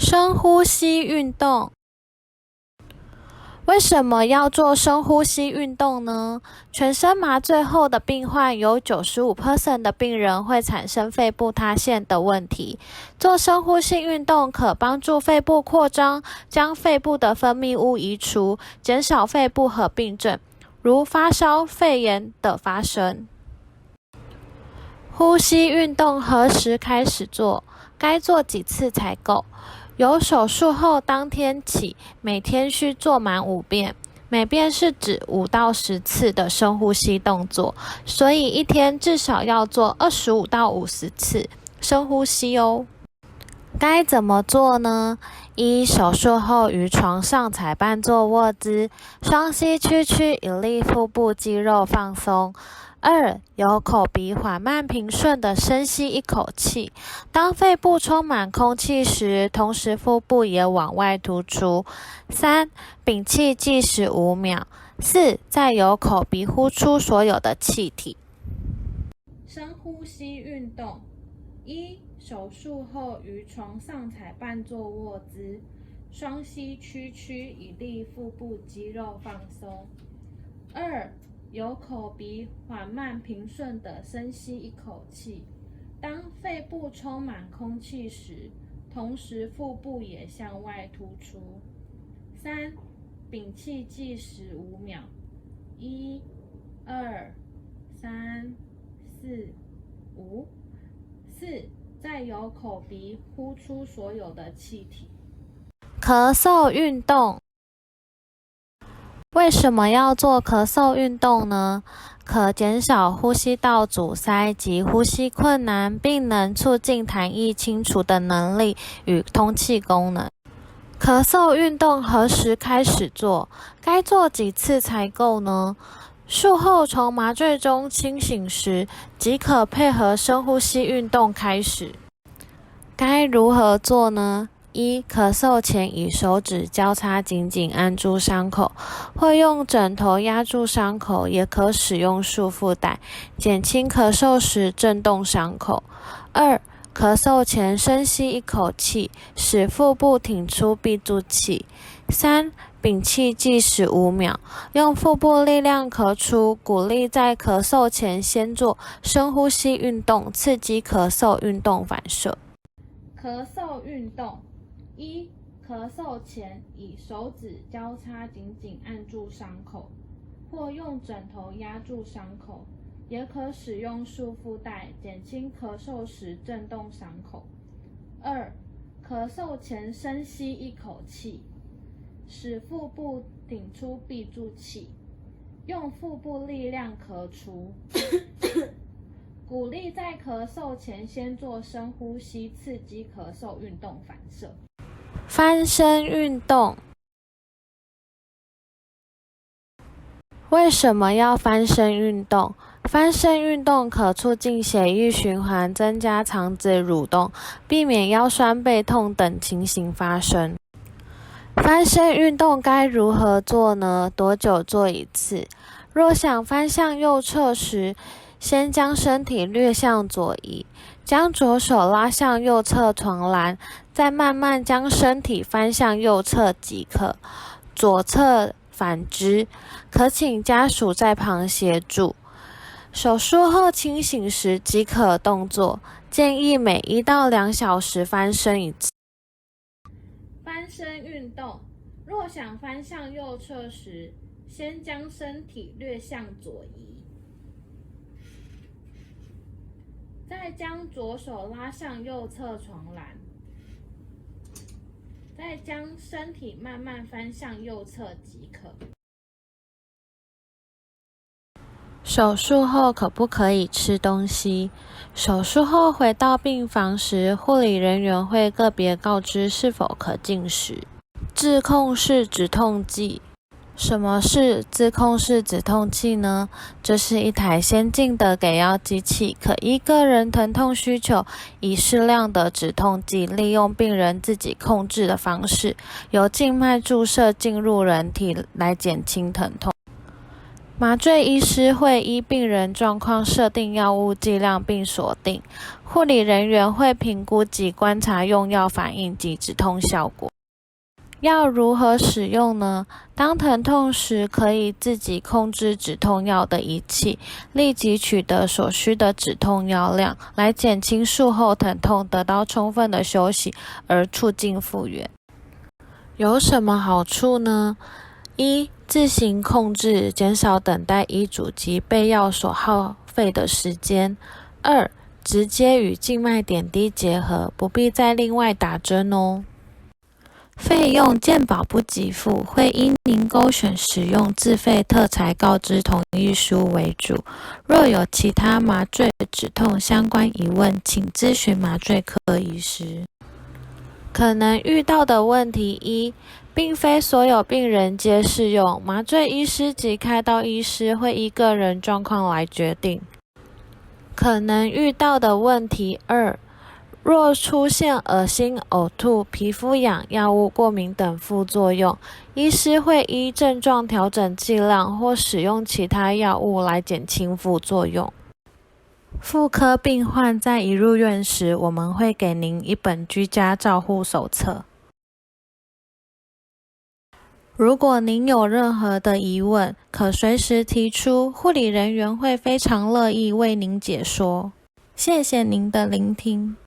深呼吸运动。为什么要做深呼吸运动呢？全身麻醉后的病患有 95% 的病人会产生肺部塌陷的问题。做深呼吸运动可帮助肺部扩张，将肺部的分泌物移除，减少肺部合并症，如发烧、肺炎的发生。呼吸运动何时开始做？该做几次才够？由手术后当天起，每天需做满5遍，每遍是指5到10次的深呼吸动作，所以一天至少要做25到50次深呼吸哦。该怎么做呢？一、手术后于床上采半坐卧姿，双膝屈曲，以利腹部肌肉放松。2、由口鼻缓慢平顺地深吸一口气，当肺部充满空气时，同时腹部也往外突出。3、屏气计时5秒。4、再由口鼻呼出所有的气体。深呼吸运动。1、手术后于床上采半坐卧姿，双膝屈曲，以利腹部肌肉放松。2、由口鼻缓慢平顺地深吸一口气，当肺部充满空气时，同时腹部也向外突出。3、屏气计时5秒。1、2、3、4、5。4、再由口鼻呼出所有的气体。咳嗽运动。为什么要做咳嗽运动呢？可减少呼吸道阻塞及呼吸困难，并能促进痰液清除的能力与通气功能。咳嗽运动何时开始做？该做几次才够呢？术后从麻醉中清醒时，即可配合深呼吸运动开始。该如何做呢？1、咳嗽前以手指交叉紧紧按住伤口，或用枕头压住伤口，也可使用束缚带，减轻咳嗽时震动伤口。2、咳嗽前深吸一口气，使腹部挺出闭住气。3、屏气计时5秒，用腹部力量咳出，鼓励在咳嗽前先做深呼吸运动，刺激咳嗽运动反射。咳嗽运动。1、咳嗽前以手指交叉紧紧按住伤口，或用枕头压住伤口，也可使用束缚带，减轻咳嗽时震动伤口。2、咳嗽前深吸一口气，使腹部挺出闭住气，用腹部力量咳出。鼓励在咳嗽前先做深呼吸，刺激咳嗽运动反射。翻身运动。为什么要翻身运动？翻身运动可促进血液循环，增加肠子蠕动，避免腰酸背痛等情形发生。翻身运动该如何做呢？多久做一次？若想翻向右侧时，先将身体略向左移，将左手拉向右侧床栏，再慢慢将身体翻向右侧即可。左侧反之，可请家属在旁协助。手术后清醒时即可动作，建议每1到2小时翻身一次。翻身运动，若想翻向右侧时，先将身体略向左移，再将左手拉向右侧床栏，再将身体慢慢翻向右侧即可。手术后可不可以吃东西？手术后回到病房时，护理人员会个别告知是否可进食。自控式止痛剂。什么是自控式止痛器呢？这是一台先进的给药机器，可依个人疼痛需求，以适量的止痛剂，利用病人自己控制的方式，由静脉注射进入人体来减轻疼痛。麻醉医师会依病人状况设定药物剂量并锁定，护理人员会评估及观察用药反应及止痛效果。要如何使用呢？当疼痛时，可以自己控制止痛药的仪器，立即取得所需的止痛药量，来减轻术后疼痛，得到充分的休息，而促进复原。有什么好处呢？一、自行控制，减少等待医嘱及备药所耗费的时间。二、直接与静脉点滴结合，不必再另外打针哦。费用健保不给付，会依您勾选使用自费特才告知同意书为主。若有其他麻醉止痛相关疑问，请咨询麻醉科医师。可能遇到的问题一，并非所有病人皆适用，麻醉医师及开刀医师会依个人状况来决定。可能遇到的问题二，若出现恶心、呕吐、皮肤痒、药物过敏等副作用，医师会依症状调整剂量或使用其他药物来减轻副作用。妇科病患在一入院时，我们会给您一本居家照护手册。如果您有任何的疑问，可随时提出，护理人员会非常乐意为您解说。谢谢您的聆听。